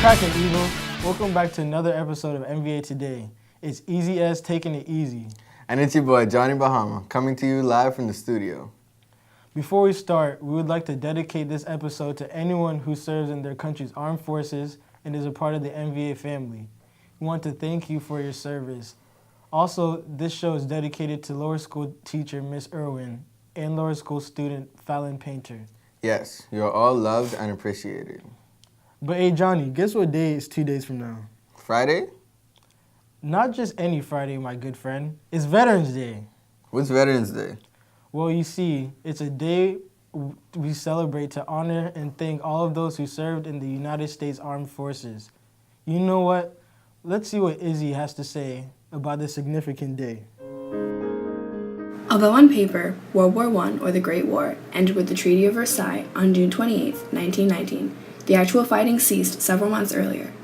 cracking, Evil? Welcome back to another episode of MVA Today. It's Easy S taking it easy. And it's your boy, Johnny Bahama, coming to you live from the studio. Before we start, we would like to dedicate this episode to anyone who serves in their country's armed forces and is a part of the MVA family. We want to thank you for your service. Also, this show is dedicated to lower school teacher Miss Irwin and lower school student Fallon Painter. Yes, you're all loved and appreciated. But hey, Johnny, guess what day is 2 days from now? Friday? Not just any Friday, my good friend. It's Veterans Day. What's Veterans Day? Well, you see, it's a day we celebrate to honor and thank all of those who served in the United States Armed Forces. You know what? Let's see what Izzy has to say about this significant day. Although on paper, World War I, or the Great War, ended with the Treaty of Versailles on June 28, 1919, the actual fighting ceased several months earlier.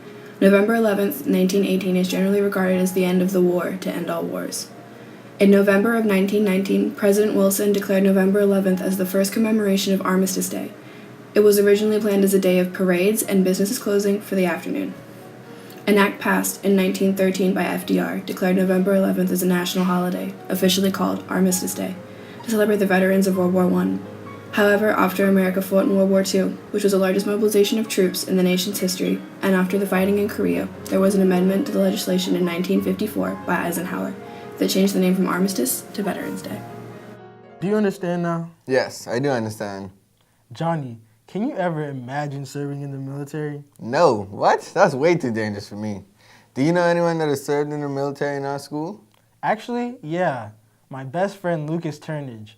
November 11, 1918 is generally regarded as the end of the war to end all wars. In November of 1919, President Wilson declared November 11th as the first commemoration of Armistice Day. It was originally planned as a day of parades and businesses closing for the afternoon. An act passed in 1913 by FDR declared November 11th as a national holiday, officially called Armistice Day, to celebrate the veterans of World War I. However, after America fought in World War II, which was the largest mobilization of troops in the nation's history, and after the fighting in Korea, there was an amendment to the legislation in 1954 by Eisenhower that changed the name from Armistice to Veterans Day. Do you understand now? Yes, I do understand. Johnny, can you ever imagine serving in the military? No, what? That's way too dangerous for me. Do you know anyone that has served in the military in our school? Actually, yeah. My best friend Lucas Turnage.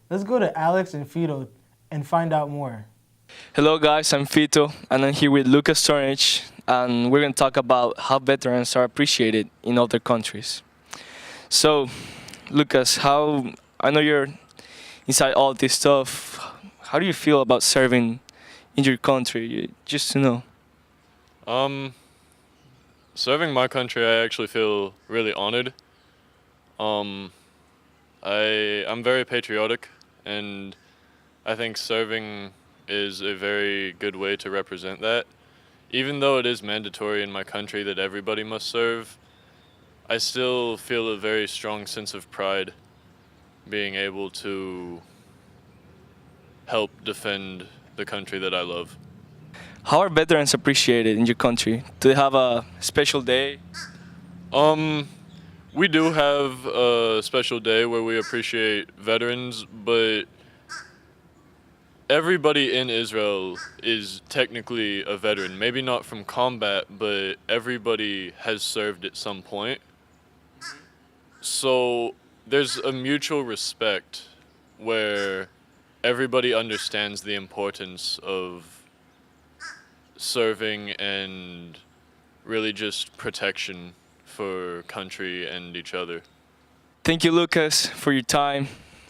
Let's go to Alex and Fito and find out more. Hello guys, I'm Fito and I'm here with Lucas Turnage, and we're going to talk about how veterans are appreciated in other countries. So, Lucas, I know you're inside all this stuff. How do you feel about serving in your country? Just to know. Serving my country, I actually feel really honored. I'm very patriotic, and I think serving is a very good way to represent that. Even though it is mandatory in my country that everybody must serve, I still feel a very strong sense of pride being able to help defend the country that I love. How are veterans appreciated in your country? Do they have a special day? We do have a special day where we appreciate veterans, but everybody in Israel is technically a veteran. Maybe not from combat, but everybody has served at some point. So there's a mutual respect where everybody understands the importance of serving and really just protection for country and each other. Thank you, Lucas, for your time.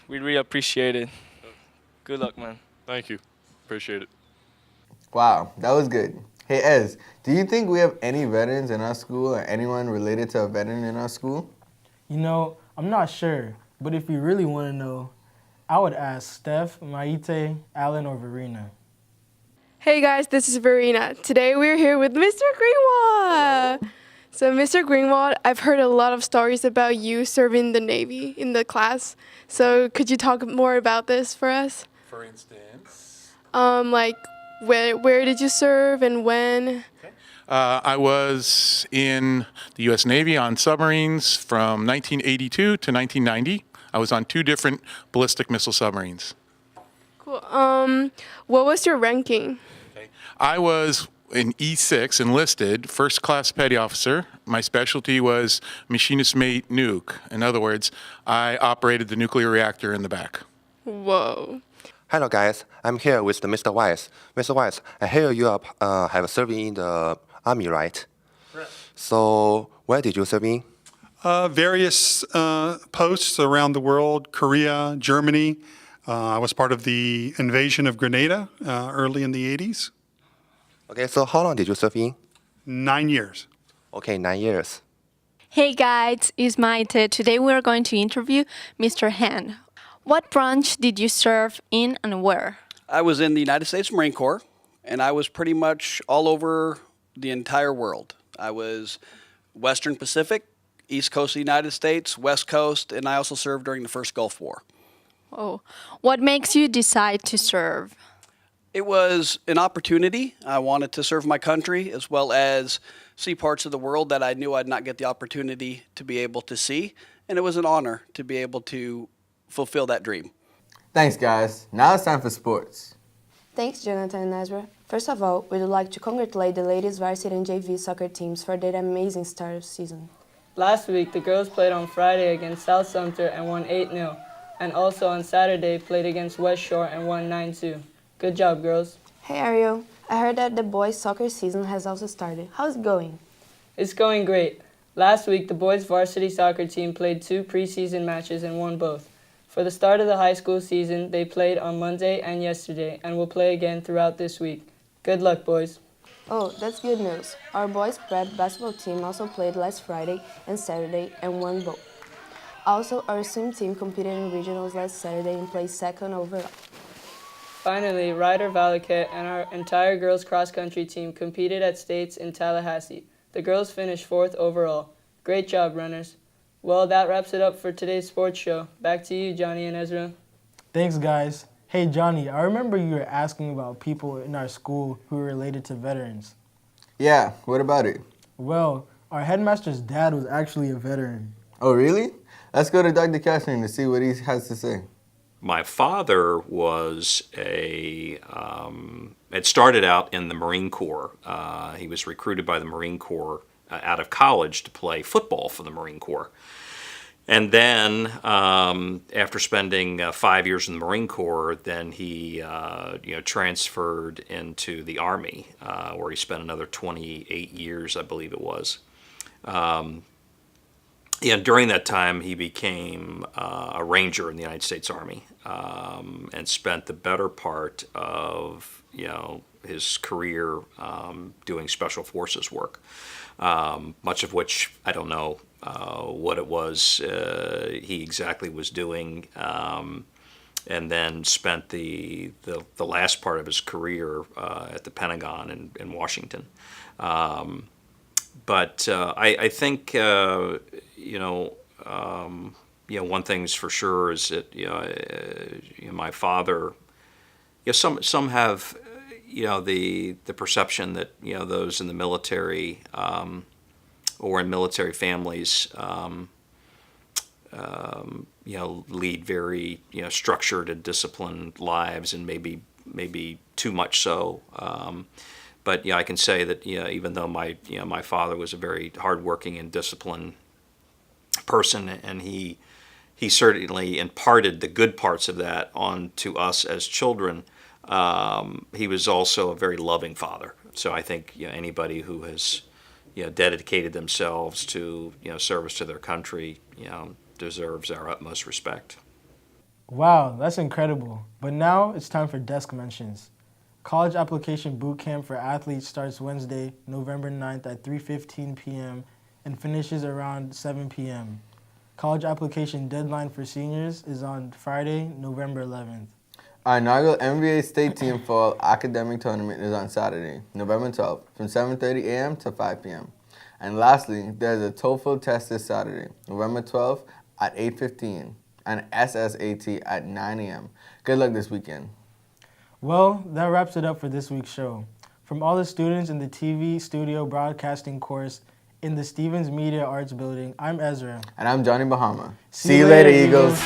We really appreciate it. Good luck, man. Thank you. Appreciate it. Wow, that was good. Hey, Ez, do you think we have any veterans in our school or anyone related to a veteran in our school? You know, I'm not sure, but if you really want to know, I would ask Steph, Maite, Alan, or Verena. Hey guys, this is Verena. Today we're here with Mr. Greenwald. So Mr. Greenwald, I've heard a lot of stories about you serving in the Navy in the class. So could you talk more about this for us? For instance? Like where did you serve and when? Okay. I was in the U.S. Navy on submarines from 1982 to 1990. I was on 2 different ballistic missile submarines. Cool. What was your ranking? Okay. I was in E6, enlisted, first class petty officer. My specialty was machinist mate nuke. In other words, I operated the nuclear reactor in the back. Whoa. Hello guys, I'm here with Mr. Weiss. Mr. Weiss, I hear you have served in the Army, right? Correct. So, where did you serve in? Various posts around the world, Korea, Germany. I was part of the invasion of Grenada early in the 80s. Okay, so how long did you serve in? 9 years. Okay, 9 years. Hey guys, it's Maite. Today we are going to interview Mr. Han. What branch did you serve in and where? I was in the United States Marine Corps, and I was pretty much all over the entire world. I was Western Pacific, East Coast of the United States, West Coast, and I also served during the first Gulf War. Oh, what makes you decide to serve? It was an opportunity. I wanted to serve my country as well as see parts of the world that I knew I'd not get the opportunity to be able to see. And it was an honor to be able to fulfill that dream. Thanks, guys. Now it's time for sports. Thanks, Jonathan and Ezra. First of all, we'd like to congratulate the ladies varsity and JV soccer teams for their amazing start of season. Last week, the girls played on Friday against South Sumter and won 8-0. And also on Saturday, played against West Shore and won 9-2. Good job, girls. Hey, Ariel. I heard that the boys' soccer season has also started. How's it going? It's going great. Last week, the boys' varsity soccer team played 2 preseason matches and won both. For the start of the high school season, they played on Monday and yesterday and will play again throughout this week. Good luck, boys. Oh, that's good news. Our boys' prep basketball team also played last Friday and Saturday and won both. Also, our swim team competed in regionals last Saturday and placed second overall. Finally, Ryder Valaket and our entire girls cross-country team competed at states in Tallahassee. The girls finished 4th overall. Great job, runners. Well, that wraps it up for today's sports show. Back to you, Johnny and Ezra. Thanks, guys. Hey, Johnny, I remember you were asking about people in our school who were related to veterans. Yeah, what about it? Well, our headmaster's dad was actually a veteran. Oh, really? Let's go to Dr. Cashman to see what he has to say. My father was had started out in the Marine Corps. He was recruited by the Marine Corps out of college to play football for the Marine Corps. And then after spending 5 years in the Marine Corps, then he transferred into the Army, where he spent another 28 years, I believe it was. During that time, he became a ranger in the United States Army and spent the better part of his career doing special forces work, much of which I don't know what it was he exactly was doing, and then spent the last part of his career at the Pentagon in Washington. But I think one thing's for sure is that my father. Some have the perception that those in the military or in military families lead very structured and disciplined lives, and maybe too much so. But I can say that even though my father was a very hardworking and disciplined person, and he certainly imparted the good parts of that on to us as children, he was also a very loving father. So I think anybody who has dedicated themselves to service to their country deserves our utmost respect. Wow, that's incredible. But now it's time for desk mentions. College application boot camp for athletes starts Wednesday, November 9th at 3:15 p.m. and finishes around 7 p.m. College application deadline for seniors is on Friday, November 11th. Our inaugural MVA State Team Fall Academic Tournament is on Saturday, November 12th, from 7:30 a.m. to 5 p.m. And lastly, there's a TOEFL test this Saturday, November 12th at 8:15, and SSAT at 9 a.m. Good luck this weekend. Well, that wraps it up for this week's show. From all the students in the TV studio broadcasting course in the Stevens Media Arts Building, I'm Ezra. And I'm Johnny Bahama. See you later, Eagles.